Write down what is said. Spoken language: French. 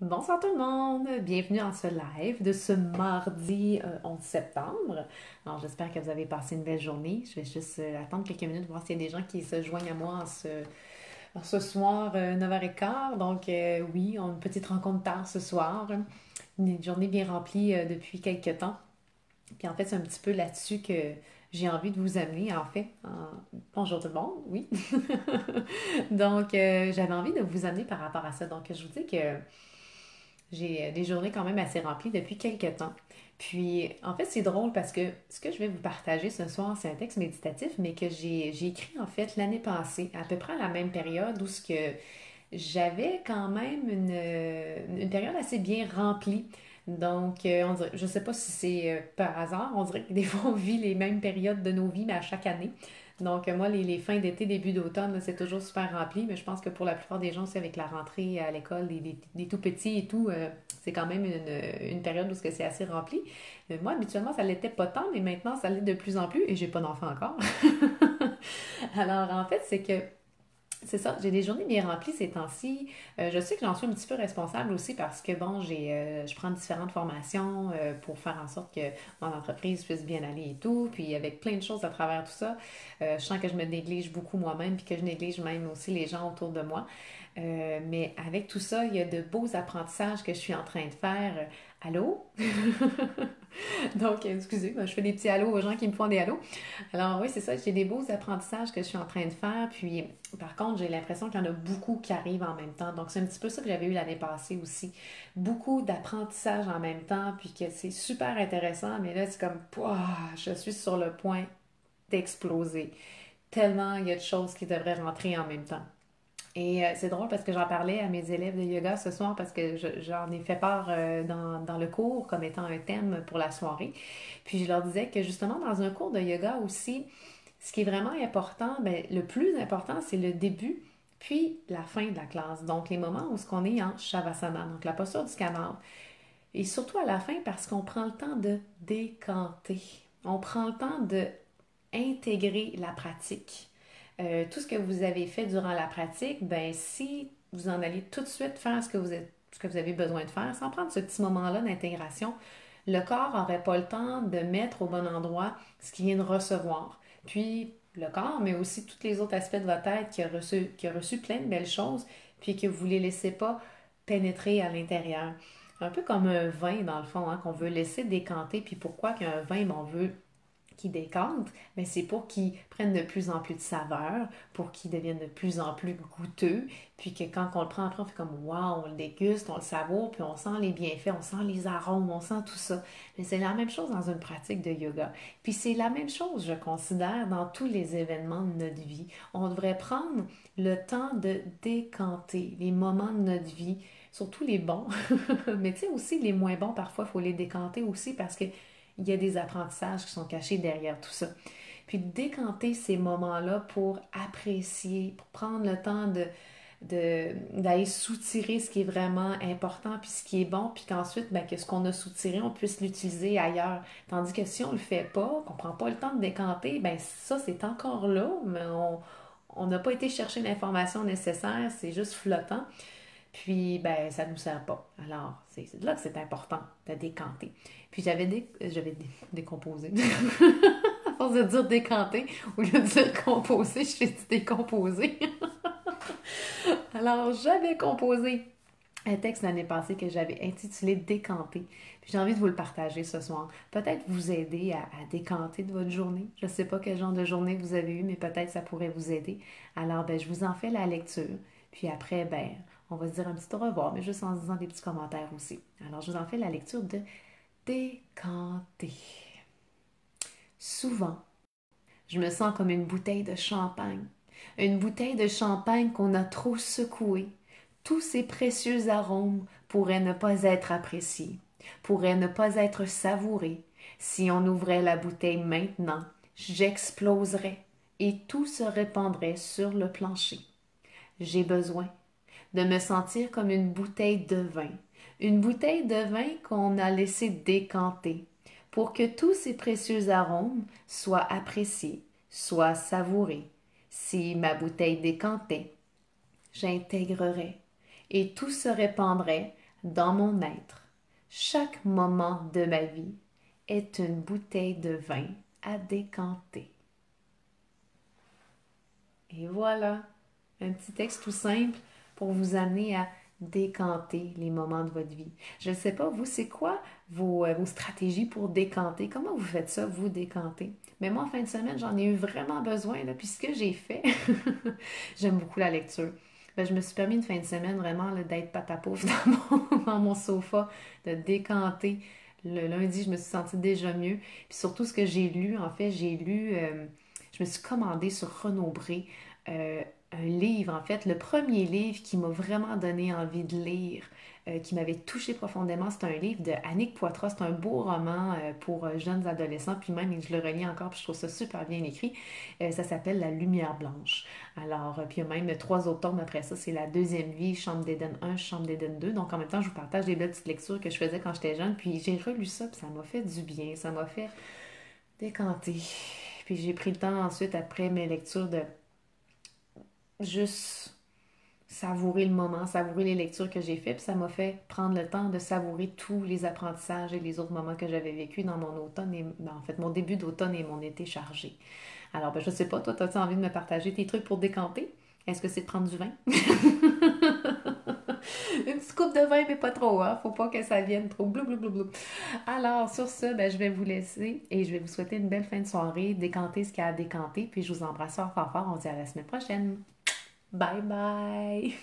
Bonsoir tout le monde, bienvenue en ce live de ce mardi 11 septembre. Alors j'espère que vous avez passé une belle journée. Je vais juste attendre quelques minutes, voir s'il y a des gens qui se joignent à moi en ce soir 9h15. Donc oui, on a une petite rencontre tard ce soir. Une journée bien remplie depuis quelques temps. Puis en fait, c'est un petit peu là-dessus que j'ai envie de vous amener, en fait. Bonjour tout le monde, oui. Donc j'avais envie de vous amener par rapport à ça. Donc je vous dis que j'ai des journées quand même assez remplies depuis quelques temps. Puis, en fait, c'est drôle parce que ce que je vais vous partager ce soir, c'est un texte méditatif, mais que j'ai écrit en fait l'année passée, à peu près à la même période où ce que j'avais quand même une période assez bien remplie. Donc, on dirait, je ne sais pas si c'est par hasard, on dirait que des fois on vit les mêmes périodes de nos vies, mais à chaque année. Donc, moi, les fins d'été, début d'automne, c'est toujours super rempli, mais je pense que pour la plupart des gens, c'est avec la rentrée à l'école, des tout petits et tout, c'est quand même une période où c'est assez rempli. Moi, habituellement, ça l'était pas tant, mais maintenant, ça l'est de plus en plus et j'ai pas d'enfant encore. Alors, en fait, c'est ça, j'ai des journées bien remplies ces temps-ci. Je sais que j'en suis un petit peu responsable aussi parce que, bon, je prends différentes formations pour faire en sorte que mon entreprise puisse bien aller et tout. Puis avec plein de choses à travers tout ça, je sens que je me néglige beaucoup moi-même puis que je néglige même aussi les gens autour de moi. Mais avec tout ça, il y a de beaux apprentissages que je suis en train de faire. Allô? Donc, excusez, je fais des petits allos aux gens qui me font des allos. Alors oui, c'est ça, j'ai des beaux apprentissages que je suis en train de faire. Puis par contre, j'ai l'impression qu'il y en a beaucoup qui arrivent en même temps. Donc c'est un petit peu ça que j'avais eu l'année passée aussi. Beaucoup d'apprentissages en même temps, puis que c'est super intéressant, mais là c'est comme, pouah, je suis sur le point d'exploser. Tellement il y a de choses qui devraient rentrer en même temps. Et c'est drôle parce que j'en parlais à mes élèves de yoga ce soir parce que j'en ai fait part dans le cours comme étant un thème pour la soirée. Puis je leur disais que justement dans un cours de yoga aussi, ce qui est vraiment important, ben, le plus important, c'est le début puis la fin de la classe. Donc les moments où ce qu'on est en shavasana, donc la posture du canard. Et surtout à la fin parce qu'on prend le temps de décanter. On prend le temps de intégrer la pratique. Tout ce que vous avez fait durant la pratique, ben si vous en allez tout de suite faire ce que vous avez besoin de faire, sans prendre ce petit moment-là d'intégration, le corps n'aurait pas le temps de mettre au bon endroit ce qu'il vient de recevoir. Puis le corps, mais aussi tous les autres aspects de votre tête qui a reçu plein de belles choses, puis que vous ne les laissez pas pénétrer à l'intérieur. Un peu comme un vin, dans le fond, hein, qu'on veut laisser décanter. Puis pourquoi qu'un vin, ben, on veut qui décante, mais c'est pour qu'il prenne de plus en plus de saveur, pour qu'il devienne de plus en plus goûteux, puis que quand on le prend après, on fait comme wow, on le déguste, on le savoure, puis on sent les bienfaits, on sent les arômes, on sent tout ça. Mais c'est la même chose dans une pratique de yoga. Puis c'est la même chose, je considère, dans tous les événements de notre vie. On devrait prendre le temps de décanter les moments de notre vie, surtout les bons, mais tu sais aussi les moins bons, parfois, il faut les décanter aussi parce que il y a des apprentissages qui sont cachés derrière tout ça. Puis décanter ces moments-là pour apprécier, pour prendre le temps d'aller soutirer ce qui est vraiment important, puis ce qui est bon, puis qu'ensuite, ben, que ce qu'on a soutiré, on puisse l'utiliser ailleurs. Tandis que si on le fait pas, qu'on prend pas le temps de décanter, ben ça, c'est encore là, mais on n'a pas été chercher l'information nécessaire, c'est juste flottant. Puis, ben, ça ne nous sert pas. Alors, c'est là que c'est important de décanter. Puis, j'avais décomposé. À force de dire décanter, au lieu de dire composer, je fais dit décomposer. Alors, j'avais composé un texte l'année passée que j'avais intitulé Décanter. Puis, j'ai envie de vous le partager ce soir. Peut-être vous aider à décanter de votre journée. Je ne sais pas quel genre de journée vous avez eu, mais peut-être ça pourrait vous aider. Alors, ben, je vous en fais la lecture. Puis après, ben, on va se dire un petit au revoir, mais juste en se disant des petits commentaires aussi. Alors, je vous en fais la lecture de Décanter. Souvent, je me sens comme une bouteille de champagne. Une bouteille de champagne qu'on a trop secouée. Tous ces précieux arômes pourraient ne pas être appréciés, pourraient ne pas être savourés. Si on ouvrait la bouteille maintenant, j'exploserais et tout se répandrait sur le plancher. J'ai besoin de me sentir comme une bouteille de vin qu'on a laissé décanter, pour que tous ces précieux arômes soient appréciés, soient savourés. Si ma bouteille décantait, j'intégrerais et tout se répandrait dans mon être, chaque moment de ma vie est une bouteille de vin à décanter. Et voilà, un petit texte tout simple pour vous amener à décanter les moments de votre vie. Je ne sais pas, vous, c'est quoi vos stratégies pour décanter? Comment vous faites ça, vous, décanter? Mais moi, en fin de semaine, j'en ai eu vraiment besoin, là, puis ce que j'ai fait, j'aime beaucoup la lecture. Ben, je me suis permis une fin de semaine vraiment là, d'être patapouf dans mon sofa, de décanter. Le lundi, je me suis sentie déjà mieux. Puis surtout, ce que j'ai lu, en fait, je me suis commandé sur Renaud Bré euh, un livre, en fait, le premier livre qui m'a vraiment donné envie de lire, qui m'avait touché profondément, c'est un livre de Annick Poitras. C'est un beau roman pour jeunes adolescents, puis même je le relis encore, puis je trouve ça super bien écrit. Ça s'appelle La Lumière Blanche. Alors, puis il y a même trois autres tomes après ça, c'est La Deuxième Vie, Chambre d'Éden 1, Chambre d'Éden 2. Donc en même temps, je vous partage des belles petites lectures que je faisais quand j'étais jeune, puis j'ai relu ça, puis ça m'a fait du bien, ça m'a fait décanter. Puis j'ai pris le temps ensuite, après mes lectures, de juste savourer le moment, savourer les lectures que j'ai faites, puis ça m'a fait prendre le temps de savourer tous les apprentissages et les autres moments que j'avais vécu dans mon automne et ben, en fait mon début d'automne et mon été chargé. Alors ben, je sais pas, toi, as-tu envie de me partager tes trucs pour décanter? Est-ce que c'est de prendre du vin? Une petite coupe de vin, mais pas trop, hein? Faut pas que ça vienne trop blou blou blou blou. Alors, sur ce, ben, je vais vous laisser et je vais vous souhaiter une belle fin de soirée, décanter ce qu'il y a à décanter, puis je vous embrasse fort fort fort. On se dit à la semaine prochaine. Bye bye!